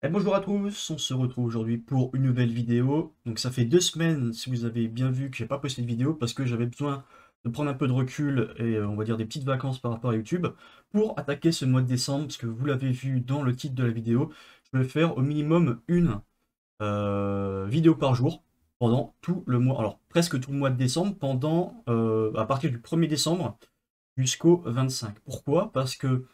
Et bonjour à tous, on se retrouve aujourd'hui pour une nouvelle vidéo. Donc ça fait 2 semaines, si vous avez bien vu, que j'ai pas posté de vidéo parce que j'avais besoin de prendre un peu de recul et on va dire des petites vacances par rapport à YouTube pour attaquer ce mois de décembre, parce que vous l'avez vu dans le titre de la vidéo, je vais faire au minimum une vidéo par jour pendant tout le mois, alors presque tout le mois de décembre, pendant à partir du 1er décembre jusqu'au 25. Pourquoi? Parce que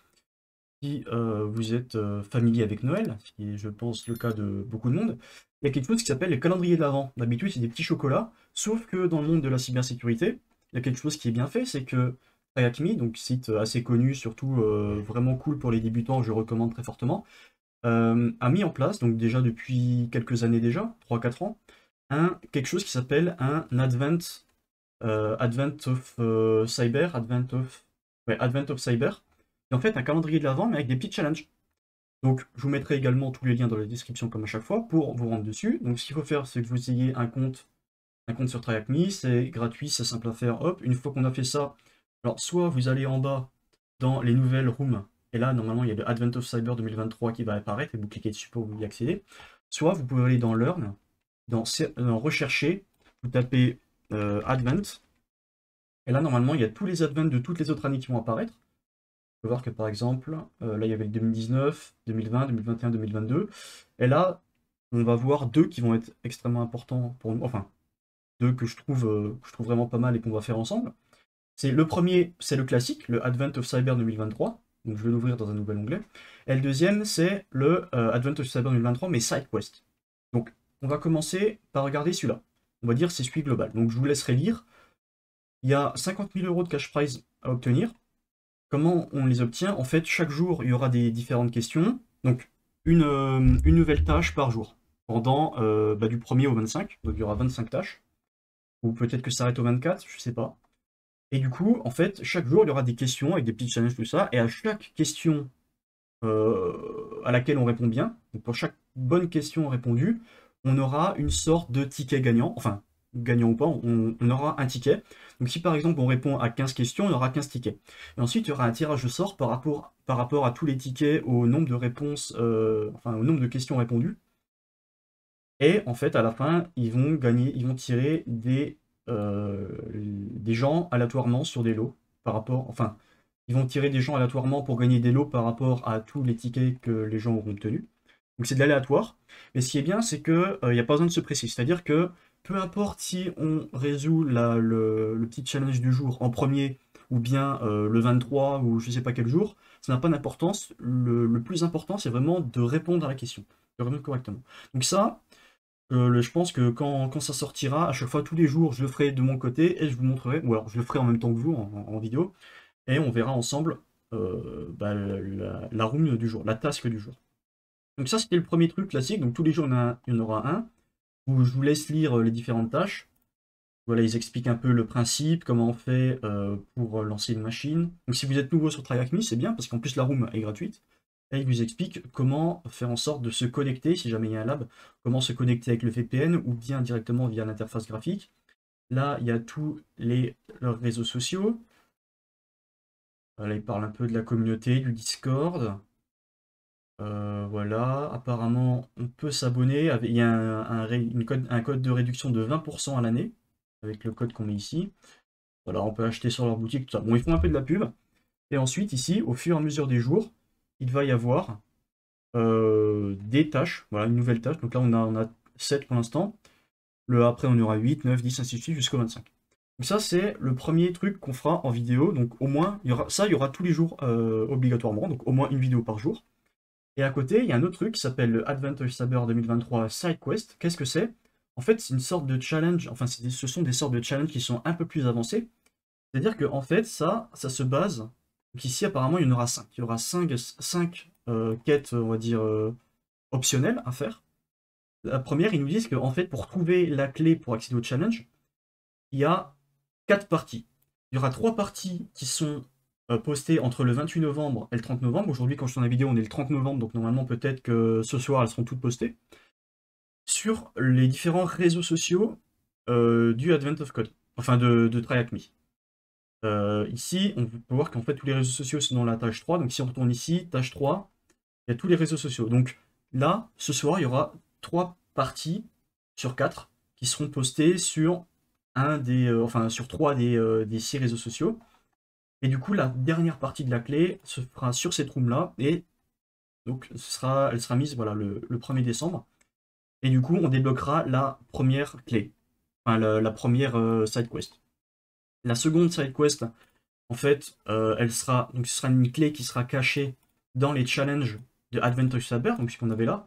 si vous êtes familier avec Noël, ce qui est, je pense, le cas de beaucoup de monde, il y a quelque chose qui s'appelle le calendrier de l'Avent. D'habitude, c'est des petits chocolats, sauf que dans le monde de la cybersécurité, il y a quelque chose qui est bien fait, c'est que Hayakmi, donc site assez connu, surtout vraiment cool pour les débutants, je recommande très fortement, a mis en place, donc déjà depuis quelques années déjà, 3 4 ans, quelque chose qui s'appelle un Advent of Cyber, Advent of Cyber, et en fait un calendrier de l'Avent mais avec des petits challenges. Donc je vous mettrai également tous les liens dans la description comme à chaque fois pour vous rendre dessus. Donc ce qu'il faut faire, c'est que vous ayez un compte sur TryHackMe, c'est gratuit, c'est simple à faire, hop, une fois qu'on a fait ça, alors soit vous allez en bas dans les nouvelles rooms, et là normalement il y a le Advent of Cyber 2023 qui va apparaître, et vous cliquez dessus pour vous y accéder, soit vous pouvez aller dans Learn, dans Rechercher, vous tapez Advent, et là normalement il y a tous les Advents de toutes les autres années qui vont apparaître. On peut voir que par exemple, là il y avait le 2019, 2020, 2021, 2022, et là on va voir deux qui vont être extrêmement importants pour nous, enfin deux que je trouve vraiment pas mal et qu'on va faire ensemble. C'est le premier, c'est le classique, le Advent of Cyber 2023, donc je vais l'ouvrir dans un nouvel onglet, et le deuxième c'est le Advent of Cyber 2023 mais SideQuest. Donc on va commencer par regarder celui-là. On va dire c'est celui global. Donc je vous laisserai lire. Il y a 50 000 euros de cash prize à obtenir. Comment on les obtient? En fait, chaque jour, il y aura des différentes questions. Donc, une nouvelle tâche par jour, pendant du 1er au 25. Donc, il y aura 25 tâches. Ou peut-être que ça s'arrête au 24, je sais pas. Et du coup, en fait, chaque jour, il y aura des questions avec des petits challenges, tout ça. Et à chaque question à laquelle on répond bien, donc pour chaque bonne question répondue, on aura une sorte de ticket gagnant, enfin, gagnant ou pas, on aura un ticket. Donc si par exemple on répond à 15 questions, on aura 15 tickets. Et ensuite, il y aura un tirage au sort par rapport à tous les tickets, au nombre de réponses, enfin au nombre de questions répondues. Et en fait, à la fin, ils vont tirer des gens aléatoirement sur des lots par rapport, enfin, ils vont tirer des gens aléatoirement pour gagner des lots par rapport à tous les tickets que les gens auront obtenus. Donc c'est de l'aléatoire. Mais ce qui est bien, c'est que il n'y a pas besoin de se presser. C'est-à-dire que peu importe si on résout le petit challenge du jour en premier ou bien le 23 ou je ne sais pas quel jour, ça n'a pas d'importance. Le plus important, c'est vraiment de répondre à la question, de répondre correctement. Donc ça, je pense que quand ça sortira, à chaque fois, tous les jours, je le ferai de mon côté et je vous montrerai, ou alors je le ferai en même temps que vous en vidéo, et on verra ensemble la room du jour, la task du jour. Donc ça, c'était le premier truc classique. Donc tous les jours, il y en aura un, où je vous laisse lire les différentes tâches. Voilà, ils expliquent un peu le principe, comment on fait pour lancer une machine. Donc si vous êtes nouveau sur TryHackMe, c'est bien, parce qu'en plus la room est gratuite. Et ils vous expliquent comment faire en sorte de se connecter, si jamais il y a un lab, comment se connecter avec le VPN ou bien directement via l'interface graphique. Là, il y a tous leurs réseaux sociaux. Là, ils parlent un peu de la communauté, du Discord. Voilà, apparemment, on peut s'abonner. Il y a un code de réduction de 20% à l'année, avec le code qu'on met ici. Voilà, on peut acheter sur leur boutique, tout ça. Bon, ils font un peu de la pub. Et ensuite, ici, au fur et à mesure des jours, il va y avoir des tâches. Voilà, une nouvelle tâche. Donc là, on a 7 pour l'instant. Après, on aura 8, 9, 10, ainsi de suite, jusqu'au 25. Donc ça, c'est le premier truc qu'on fera en vidéo. Donc au moins, il y aura tous les jours obligatoirement. Donc au moins une vidéo par jour. Et à côté, il y a un autre truc qui s'appelle le Advantage Saber 2023 Side Quest. Qu'est-ce que c'est? En fait, c'est une sorte de challenge. Enfin, ce sont des sortes de challenges qui sont un peu plus avancés. C'est-à-dire que en fait, ça se base. Donc ici, apparemment, il y en aura 5. Il y aura 5 quêtes, on va dire, optionnelles à faire. La première, ils nous disent qu'en fait, pour trouver la clé pour accéder au challenge, il y a 4 parties. Il y aura 3 parties qui sont postées entre le 28 novembre et le 30 novembre. Aujourd'hui, quand je tourne la vidéo, on est le 30 novembre, donc normalement, peut-être que ce soir, elles seront toutes postées. Sur les différents réseaux sociaux du Advent of Code, enfin de TryHackMe. Ici, on peut voir qu'en fait, tous les réseaux sociaux sont dans la tâche 3. Donc si on retourne ici, tâche 3, il y a tous les réseaux sociaux. Donc là, ce soir, il y aura 3 parties sur 4 qui seront postées sur sur 3 des 6 réseaux sociaux. Et du coup, la dernière partie de la clé se fera sur cette room-là, et donc elle sera mise voilà, le 1er décembre. Et du coup, on débloquera la première clé, enfin la première side quest. La seconde side quest, en fait, donc ce sera une clé qui sera cachée dans les challenges de Advent of Cyber, donc ce qu'on avait là,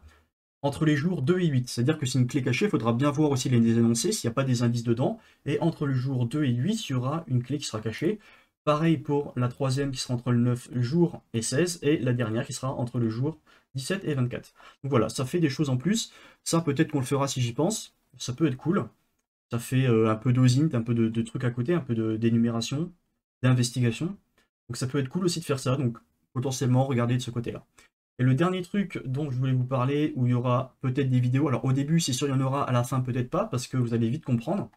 entre les jours 2 et 8. C'est-à-dire que c'est une clé cachée, il faudra bien voir aussi les énoncés s'il n'y a pas des indices dedans. Et entre le jour 2 et 8, il y aura une clé qui sera cachée. Pareil pour la troisième qui sera entre le 9 jour et 16, et la dernière qui sera entre le jour 17 et 24. Donc voilà, ça fait des choses en plus. Ça, peut-être qu'on le fera si j'y pense. Ça peut être cool. Ça fait un peu d'osint, un peu de trucs à côté, un peu d'énumération, d'investigation. Donc ça peut être cool aussi de faire ça. Donc potentiellement, regardez de ce côté-là. Et le dernier truc dont je voulais vous parler, où il y aura peut-être des vidéos, alors au début c'est sûr il y en aura, à la fin peut-être pas, parce que vous allez vite comprendre,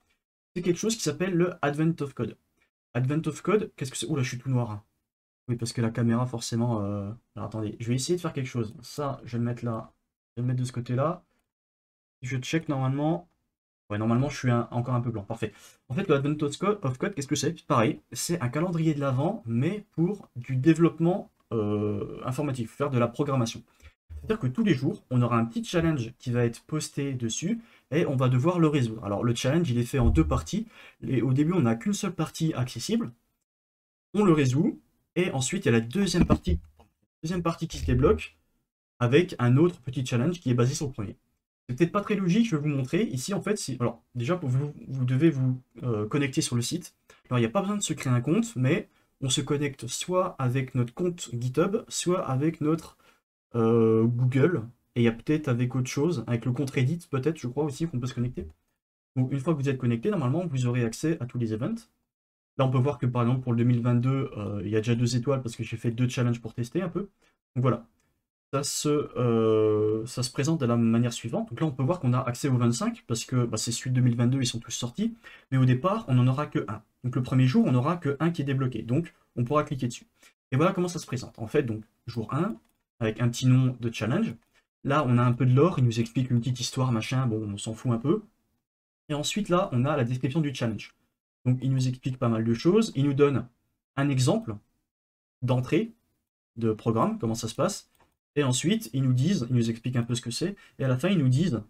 c'est quelque chose qui s'appelle le Advent of Code. Advent of Code, qu'est-ce que c'est? Oula, je suis tout noir. Oui, parce que la caméra forcément... Alors attendez, je vais essayer de faire quelque chose. Ça, je vais le mettre là, je vais le mettre de ce côté-là. Je check normalement... Ouais, normalement je suis encore un peu blanc, parfait. En fait, le Advent of Code, qu'est-ce que c'est? Pareil, c'est un calendrier de l'Avent, mais pour du développement informatique, faire de la programmation. C'est-à-dire que tous les jours, on aura un petit challenge qui va être posté dessus et on va devoir le résoudre. Alors le challenge, il est fait en 2 parties. Et au début, on n'a qu'une seule partie accessible. On le résout et ensuite, il y a la deuxième partie qui se débloque avec un autre petit challenge qui est basé sur le premier. C'est peut-être pas très logique, je vais vous montrer. Ici, en fait, alors déjà, vous devez vous connecter sur le site. Alors, il n'y a pas besoin de se créer un compte, mais on se connecte soit avec notre compte GitHub, soit avec notre Google, et il y a peut-être avec autre chose, avec le compte Reddit peut-être, je crois aussi qu'on peut se connecter. Donc une fois que vous êtes connecté, normalement vous aurez accès à tous les events. Là on peut voir que par exemple pour le 2022, il y a déjà 2 étoiles parce que j'ai fait 2 challenges pour tester un peu. Donc voilà, ça se présente de la manière suivante. Donc là on peut voir qu'on a accès aux 25 parce que bah, c'est celui de 2022, ils sont tous sortis. Mais au départ, on n'en aura que un. Donc le premier jour, on n'aura que un qui est débloqué. Donc on pourra cliquer dessus. Et voilà comment ça se présente. En fait, donc jour 1, avec un petit nom de challenge. Là, on a un peu de lore, il nous explique une petite histoire, machin, bon, on s'en fout un peu. Et ensuite, là, on a la description du challenge. Donc, il nous explique pas mal de choses. Il nous donne un exemple d'entrée de programme, comment ça se passe. Et ensuite, ils nous expliquent un peu ce que c'est. Et à la fin, ils nous disent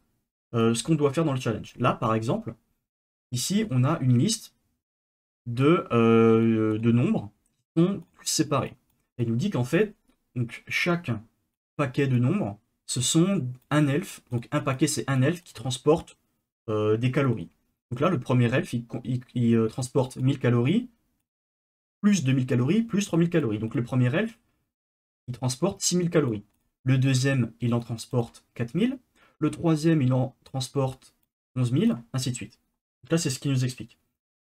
ce qu'on doit faire dans le challenge. Là, par exemple, ici, on a une liste de nombres qui sont tous séparés. Et il nous dit qu'en fait, donc, chaque paquet de nombres, ce sont un elfe. Donc un paquet, c'est un elfe qui transporte des calories. Donc là, le premier elfe, il transporte 1000 calories, plus 2000 calories, plus 3000 calories. Donc le premier elfe, il transporte 6000 calories. Le deuxième, il en transporte 4000. Le troisième, il en transporte 11 000, ainsi de suite. Donc là, c'est ce qu'il nous explique.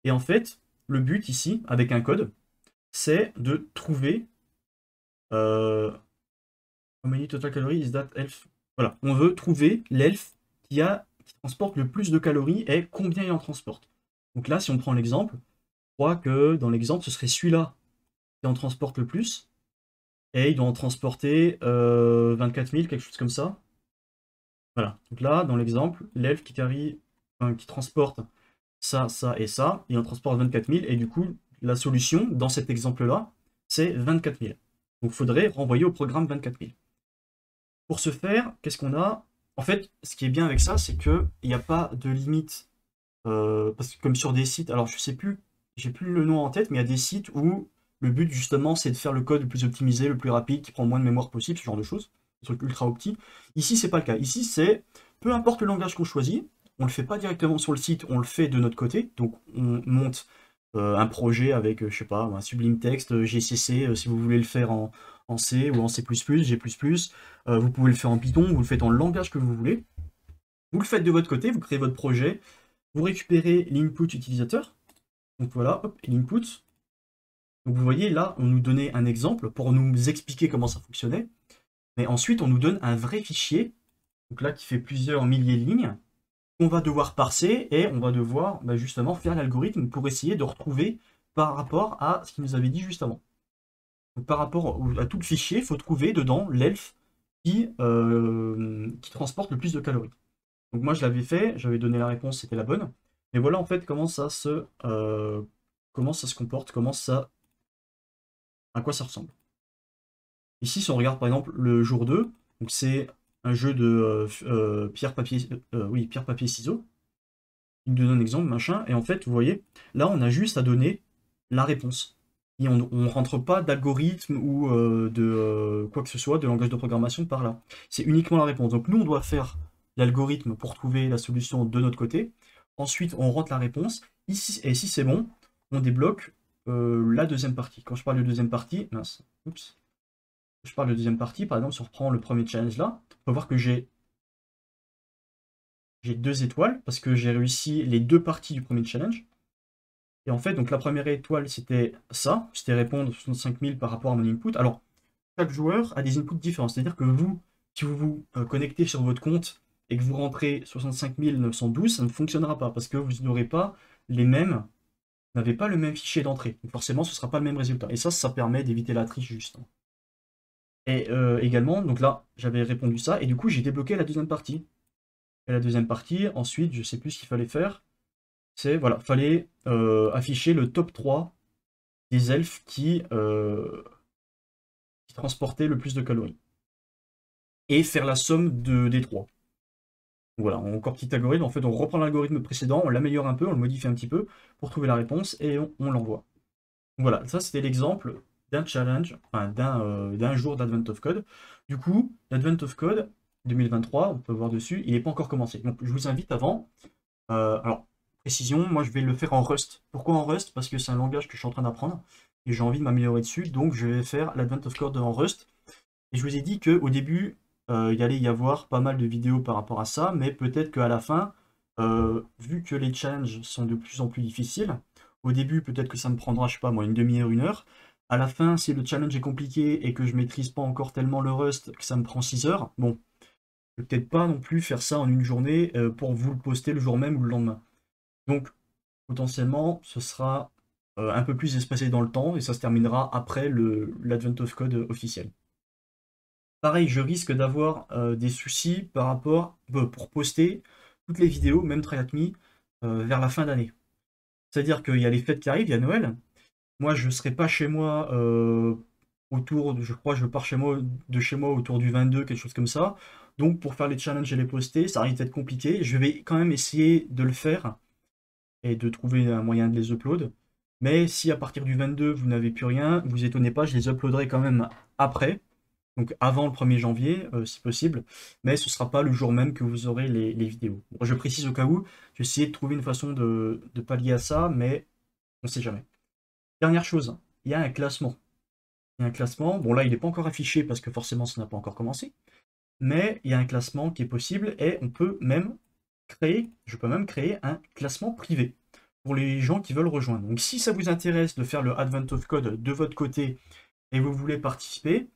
Et en fait, le but ici, avec un code, c'est de trouver how many total calories is that elf? Voilà, on veut trouver l'elfe qui transporte le plus de calories et combien il en transporte. Donc là, si on prend l'exemple, je crois que dans l'exemple, ce serait celui-là qui en transporte le plus. Et il doit en transporter 24 000, quelque chose comme ça. Voilà, donc là, dans l'exemple, l'elfe qui transporte ça, ça et ça, il en transporte 24 000. Et du coup, la solution, dans cet exemple-là, c'est 24 000. Donc il faudrait renvoyer au programme 24 000. Pour ce faire, qu'est-ce qu'on a? En fait, ce qui est bien avec ça, c'est qu'il n'y a pas de limite. Parce que comme sur des sites, alors je sais plus, j'ai plus le nom en tête, mais il y a des sites où le but justement c'est de faire le code le plus optimisé, le plus rapide, qui prend le moins de mémoire possible, ce genre de choses, des trucs ultra opti. Ici, c'est pas le cas. Ici, c'est peu importe le langage qu'on choisit, on le fait pas directement sur le site, on le fait de notre côté. Donc on monte un projet avec, je sais pas, un Sublime Text, GCC, si vous voulez le faire en C ou en C++, G++, vous pouvez le faire en Python, vous le faites en le langage que vous voulez. Vous le faites de votre côté, vous créez votre projet, vous récupérez l'input utilisateur. Donc voilà, hop, l'input. Donc vous voyez, là, on nous donnait un exemple pour nous expliquer comment ça fonctionnait. Mais ensuite, on nous donne un vrai fichier, donc là, qui fait plusieurs milliers de lignes, qu'on va devoir parser et on va devoir justement faire l'algorithme pour essayer de retrouver par rapport à ce qu'il nous avait dit juste avant. Donc par rapport à tout le fichier, il faut trouver dedans l'elfe qui transporte le plus de calories. Donc moi je l'avais fait, j'avais donné la réponse, c'était la bonne. Et voilà en fait comment ça se comporte, à quoi ça ressemble. Ici, si on regarde par exemple le jour 2, donc c'est un jeu de pierre, papier, oui, pierre, papier, ciseaux. Il nous donne un exemple, machin, et en fait, vous voyez, là on a juste à donner la réponse. Et on ne rentre pas d'algorithme ou de quoi que ce soit, de langage de programmation par là. C'est uniquement la réponse. Donc nous, on doit faire l'algorithme pour trouver la solution de notre côté. Ensuite, on rentre la réponse. Ici, et si c'est bon, on débloque la deuxième partie. Quand je parle de deuxième partie, mince, oups. Je parle de deuxième partie, par exemple, si on reprend le premier challenge là, on peut voir que j'ai 2 étoiles parce que j'ai réussi les 2 parties du premier challenge. Et en fait, donc la première étoile, c'était ça, c'était répondre 65 000 par rapport à mon input. Alors, chaque joueur a des inputs différents, c'est-à-dire que vous, si vous vous connectez sur votre compte et que vous rentrez 65 912, ça ne fonctionnera pas parce que vous n'aurez pas les mêmes, n'avez pas le même fichier d'entrée. Donc forcément, ce ne sera pas le même résultat. Et ça permet d'éviter la triche justement. Et également, donc là, j'avais répondu ça, et du coup, j'ai débloqué la deuxième partie. Et la deuxième partie, ensuite, je sais plus ce qu'il fallait faire. C'est, voilà, fallait afficher le top 3 des elfes qui transportaient le plus de calories. Et faire la somme des 3. Voilà, encore petit algorithme. En fait, on reprend l'algorithme précédent, on l'améliore un peu, on le modifie un petit peu pour trouver la réponse et on l'envoie. Voilà, ça c'était l'exemple d'un challenge, enfin d'un jour d'Advent of Code. Du coup, l'Advent of Code 2023, on peut voir dessus, il n'est pas encore commencé. Donc je vous invite avant, alors précision, moi je vais le faire en Rust. Pourquoi en Rust? Parce que c'est un langage que je suis en train d'apprendre et j'ai envie de m'améliorer dessus, donc je vais faire l'Advent of Code en Rust. Et je vous ai dit qu'au début, il allait y avoir pas mal de vidéos par rapport à ça, mais peut-être qu'à la fin, vu que les challenges sont de plus en plus difficiles, au début, peut-être que ça me prendra, je sais pas moi, une demi-heure, une heure. À la fin, si le challenge est compliqué et que je maîtrise pas encore tellement le Rust, que ça me prend 6 heures, bon, je vais peut-être pas non plus faire ça en une journée pour vous le poster le jour même ou le lendemain. Donc, potentiellement, ce sera un peu plus espacé dans le temps et ça se terminera après l'Advent of Code officiel. Pareil, je risque d'avoir des soucis par rapport pour poster toutes les vidéos, même Track Me, vers la fin d'année. C'est-à-dire qu'il y a les fêtes qui arrivent, il y a Noël. Moi, je ne serai pas chez moi je crois, je pars de chez moi autour du 22, quelque chose comme ça. Donc, pour faire les challenges et les poster, ça risque d'être compliqué. Je vais quand même essayer de le faire et de trouver un moyen de les upload. Mais si à partir du 22, vous n'avez plus rien, vous étonnez pas, je les uploaderai quand même après. Donc avant le 1er janvier, si possible, mais ce ne sera pas le jour même que vous aurez les vidéos. Bon, je précise au cas où, j'ai essayé de trouver une façon de pallier à ça, mais on ne sait jamais. Dernière chose, il y a un classement. Il y a un classement, bon là il n'est pas encore affiché parce que forcément ça n'a pas encore commencé, mais il y a un classement qui est possible et je peux même créer un classement privé pour les gens qui veulent rejoindre. Donc si ça vous intéresse de faire le Advent of Code de votre côté et vous voulez participer,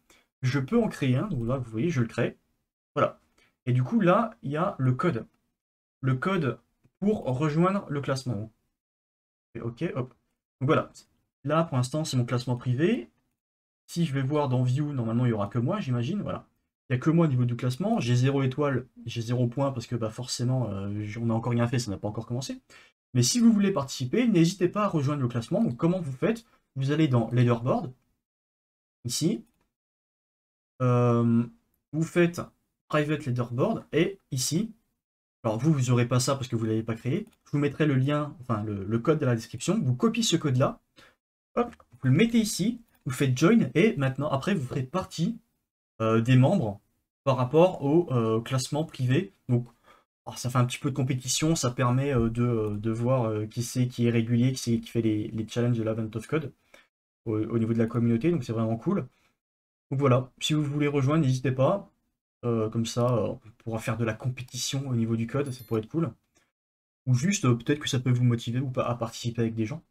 je peux en créer un. Donc là, vous voyez, je le crée. Voilà. Et du coup, là, il y a le code. Le code pour rejoindre le classement. Ok, hop. Donc voilà. Là, pour l'instant, c'est mon classement privé. Si je vais voir dans View, normalement, il n'y aura que moi, j'imagine. Voilà. Il n'y a que moi au niveau du classement. J'ai 0 étoile, j'ai 0 point parce que bah, forcément, on n'a encore rien fait, ça n'a pas encore commencé. Mais si vous voulez participer, n'hésitez pas à rejoindre le classement. Donc comment vous faites? Vous allez dans Leaderboard, ici. Vous faites Private Leaderboard et ici, alors vous n'aurez pas ça parce que vous ne l'avez pas créé, je vous mettrai le lien, enfin le code dans la description, vous copiez ce code-là, hop, vous le mettez ici, vous faites Join et maintenant, après, vous ferez partie des membres par rapport au classement privé. Donc, alors, ça fait un petit peu de compétition, ça permet de voir qui est régulier, qui fait les challenges de l'Advent of Code au niveau de la communauté, donc c'est vraiment cool. Donc voilà, si vous voulez rejoindre, n'hésitez pas. Comme ça, on pourra faire de la compétition au niveau du code, ça pourrait être cool. Ou juste, peut-être que ça peut vous motiver ou pas à participer avec des gens.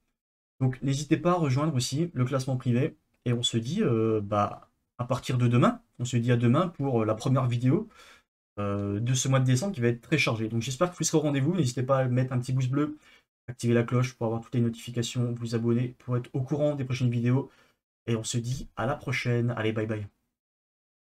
Donc n'hésitez pas à rejoindre aussi le classement privé. Et on se dit à partir de demain, on se dit à demain pour la première vidéo de ce mois de décembre qui va être très chargé. Donc j'espère que vous serez au rendez-vous. N'hésitez pas à mettre un petit pouce bleu, activer la cloche pour avoir toutes les notifications, vous abonner pour être au courant des prochaines vidéos. Et on se dit à la prochaine. Allez, bye bye.